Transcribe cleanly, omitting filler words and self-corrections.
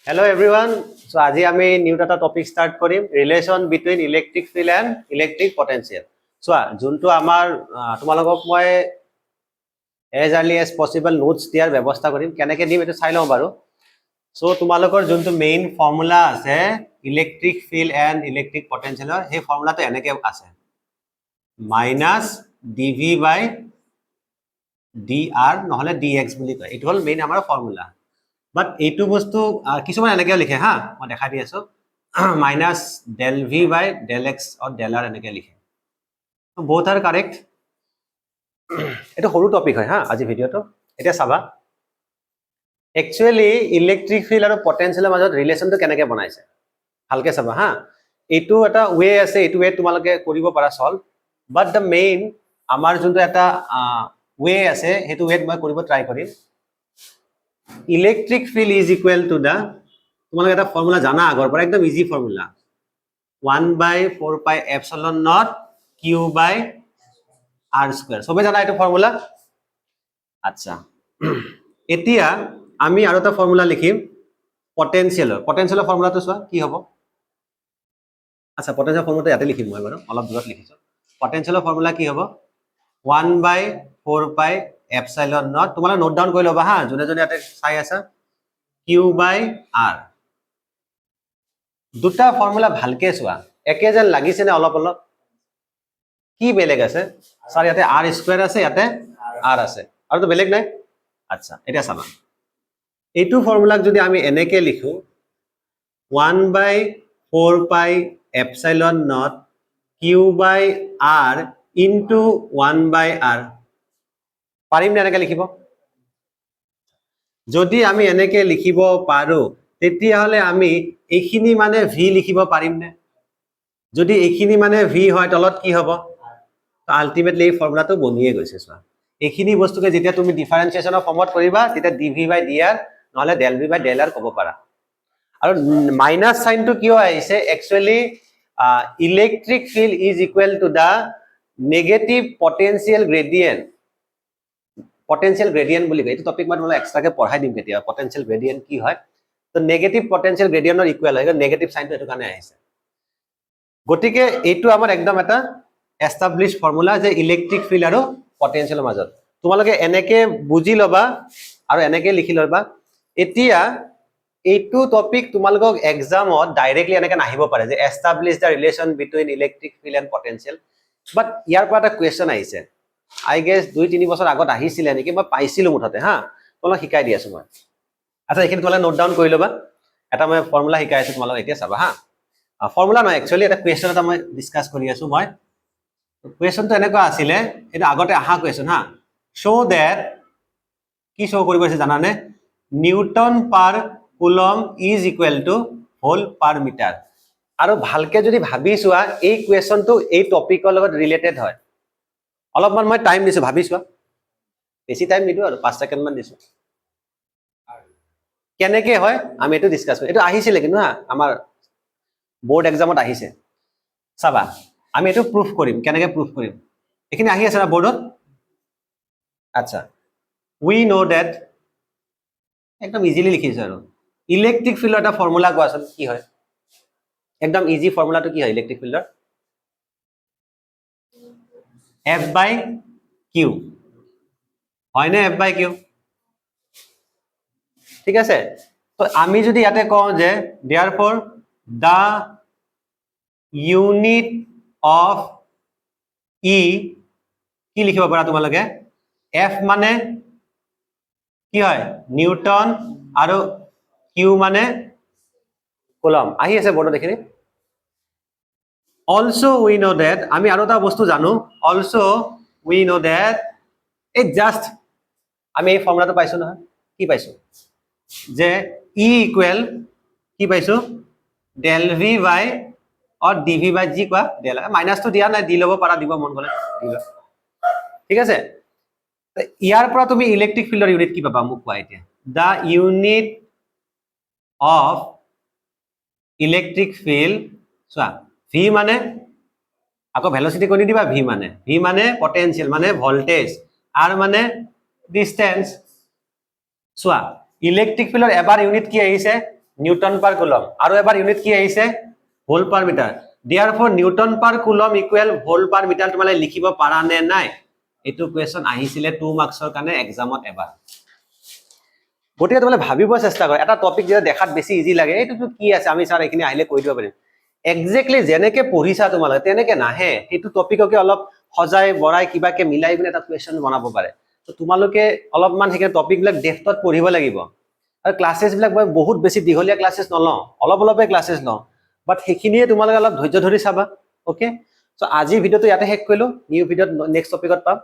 Hello everyone. So আজি আমি new এটা টপিক স্টাৰ্ট কৰিম relation between electric field and electric potential. চোৱা যোনটো আমাৰ তোমালোকক মই as early as possible notes দিয়াৰ ব্যৱস্থা কৰিম কেনেকৈ দিম এটা চাই লওঁ বাৰু। সো তোমালোকৰ যোনটো মেইন ফৰ্মুলা আছে ইলেক্ট্ৰিক ফিল্ড এন্ড ইলেক্ট্ৰিক পটেনশিয়ালৰ সেই ফৰ্মুলাটো এনেকৈ আছে মাইনাস dv by dr নহলে dx বুলি কয়। এইটো হ'ল মেইন আমাৰ ফৰ্মুলা। But এইটো বস্তু কিছুমান এনেকৈ লিখে হা মই দেখাই দি আছো minus del v by del x or del r এনেকৈ লিখে। both are correct. এটা সৰু টপিক হয় হা আজি ভিডিওটো। এটা চাবা একচুয়ালি ইলেক্ট্ৰিক ফিল্ড আৰু পটেনশিয়ালৰ মাজত ৰিলেশনটো কেনেকৈ বনাইছে ভালকে চাবা হা। এইটো এটা ওয়ে আছে, এইটো ওয়ে তোমালোকে কৰিব পাৰা সলভ, বাট দ্য মেইন আমাৰ যোনটো এটা ওয়ে আছে সেইটো ওয়েত মই কৰিব ট্ৰাই কৰিম। Electric field is equal to the তোমালোকে এটা ফৰ্মুলা জানা আগৰ পৰা একদম easy formula 1/4 pi epsilon naught Q by r square. সবে জানা এইটো ফৰ্মুলা। আচ্ছা এতিয়া আমি আৰু এটা ফৰ্মুলা লিখিম পটেনশিয়ালৰ ফৰ্মুলাটো চোৱা কি হ'ব। আচ্ছা পটেনশিয়াল ফৰ্মুলাটো ইয়াতে লিখিম মই বাৰু অলপ দূৰত লিখিছো। পটেনশিয়ালৰ ফৰ্মুলা কি হ'ব 1/4 পাই এপসিলন নট তোমালোকে নোট ডাউন কৰি ল'বা হা যোনে যোনে ইয়াতে চাই আছা কিউ বাই r। দুটা ফৰ্মুলা ভালকে চোৱা একে যেন লাগিছে নে অলপ অলপ কি বেলেগ আছে স্যাৰ ইয়াতে r স্কয়াৰ আছে ইয়াতে r আছে আৰু তো বেলেগ নাই। আচ্ছা এটা চাবা এইটো ফৰ্মুলাক যদি আমি এনেকে লিখো 1/4 pi epsilon naught Q by r into 1/r পাৰিম নে এনেকে লিখিব। যদি আমি এনেকে লিখিব পাৰো তেতিয়াহলে আমি এইখিনি মানে v লিখিব পাৰিম নে। যদি এইখিনি মানে v হয় তলত কি হ'ব আলটিমেটলি এই ফৰ্মুলাটো বনিয়ে গৈছে। চোৱা এইখিনি বস্তুকে যেতিয়া তুমি ডিফাৰেন্সিয়েশনৰ ফৰ্মত কৰিবা তেতিয়া dv by dr নহলে del v by del r ক'ব পাৰা। আৰু মাইনাস সাইনটো কিয় আহিছে actually electric field is equal to the negative potential gradient. Potential gradient বুলি কয় এইটো টপিক মই তোমালোকক এক্সট্ৰাকে পঢ়াই দিম কেতিয়া পটেনশিয়াল গ্ৰেডিয়েন্ট কি হয়। তো নেগেটিভ পটেনশিয়াল গ্ৰেডিয়েন্টৰ ইকুৱেল হয় নেগেটিভ সাইনটো এটো কাৰণে আহিছে। গতিকে এইটো আমাৰ একদম এটা এস্টাবলিশ ফৰ্মুলা যে ইলেক্ট্ৰিক ফিল্ড আৰু পটেনশিয়ালৰ মাজত তোমালোকে এনেকে বুজি লবা আৰু এনেকে লিখি লবা। এতিয়া এইটো টপিক তোমালোকক এক্সামত ডাইৰেক্টলি এনেকে নাহিব পাৰে যে establish the relation between electric field and potential, but ইয়াৰ পৰা এটা কুৱেশ্যন আহিছে আই গেছ 2-3 বছৰ আগত আহিছিলে নেকি মই পাইছিলো মুঠতে হা তোমালোক শিকাই দি আছো মই। আচ্ছা এইখিনি তোমালোকে নোট ডাউন কৰি ল'বা। এটা মই ফৰ্মুলা শিকাই আছো তোমালোক এতিয়া চাবা হা। ফৰ্মুলা নহয় একচুয়ালি এটা কুৱেশ্যন এটা মই ডিসকাস কৰি আছো মই। কুৱেশ্যনটো এনেকুৱা আছিলে এটা আগতে আহা কুৱেশ্যন হা শো দ্যাট কি শো কৰিব আছে জানানে newton per coulomb is equal to whole per metre. আৰু ভালকে যদি ভাবি চোৱা এই কুৱেশ্যনটো এই টপিকৰ লগত ৰিলেটেড হয়। অলপমান মই টাইম দিছো ভাবি চোৱা বেছি টাইম নিদো আৰু 5 সেকেন্ড মান দিছো কেনেকে হয় আমি এটো ডিসকাস কৰিম। এটো আহিছিলে কিন্তু হা আমাৰ বোৰ্ড এক্সামত আহিছে চাবা আমি এটো প্ৰুফ কৰিম কেনেকে প্ৰুফ কৰিম এখিনি আহি আছে না বোৰ্ডত। আচ্ছা উই নো দ্যাট একদম ইজিলি লিখিছো আৰু ইলেক্ট্ৰিক ফিল্ডৰ এটা ফৰ্মুলা কোৱাচোন কি হয় একদম ইজি ফৰ্মুলাটো কি হয় ইলেক্ট্ৰিক ফিল্ডৰ F by Q হয় না F by Q ঠিক আছে। তো আমি যদি ইয়াতে কওঁ যে therefore the unit of E কি লিখিব পাৰা তোমালোকে F মানে কি হয় নিউটন আৰু Q মানে কুলম আহি আছে বোৰ্ডত দেখিনি। Also we know that আমি আৰু এটা বস্তু জানো also we know that it just আমি এই ফৰ্মুলাটো পাইছো নহয় কি পাইছো যে E ইকুৱেল কি পাইছো del v by or dv by g কোৱা del মাইনাসটো দিয়া নাই দি লব পাৰা দিব মন গলে দিবা ঠিক আছে। ইয়াৰ পৰা তুমি ইলেক্ট্ৰিক ফিল্ডৰ ইউনিট কি পাবা মোক কোৱা এতিয়া দা ইউনিট অফ ইলেক্ট্ৰিক ফিল্ড চোৱা v মানে আকৌ ভেলোসিটি কৰি দিবা v মানে পটেনশিয়াল মানে ভোল্টেজ r মানে ডিসটেন্স। চোৱা ইলেক্ট্ৰিক ফিল্ডৰ এবাৰ ইউনিট কি আহিছে নিউটন পাৰ কুলম আৰু এবাৰ ইউনিট কি আহিছে ভোল পাৰ metre therefore Newton per coulomb equal ভোল পাৰ মিটাৰ তোমালে লিখিব পাৰা নে নাই এটো কোৱেশ্চন আহিছিলে 2 মাৰ্কছৰ কাৰণে এক্সামত এবাৰ গতিকে তোমালে ভাবিব চেষ্টা কৰা এটা টপিক যেটা দেখাত বেছি ইজি লাগে এইটো কি আছে আমি স্যাৰ এখিনি আহিলে কৈ দিব পাৰিম এক্স্যাক্টলি যেনেকে পঢ়িছা তোমালে তেনেকে নাহে এটো টপিককে অলপ সজাই বৰাই কিবাকে মিলাই বিনে এটা কোৱেশ্চন বনাব পাৰে তো তোমালোকে অলপমান হেকে টপিক বিলাক ডেফটত পঢ়িব লাগিব আৰু ক্লাसेस বিলাক বহুত বেছি দিঘলীয়া ক্লাसेस নলও অলপ অলপে ক্লাसेस লও বাট হেখিনিয়ে তোমালোকে অলপ ধৈৰ্য ধৰি চাবা ওকে সো আজি ভিডিওটো ইয়াতে শেষ কৰিলো নিউ ভিডিওত নেক্সট টপিকত পাম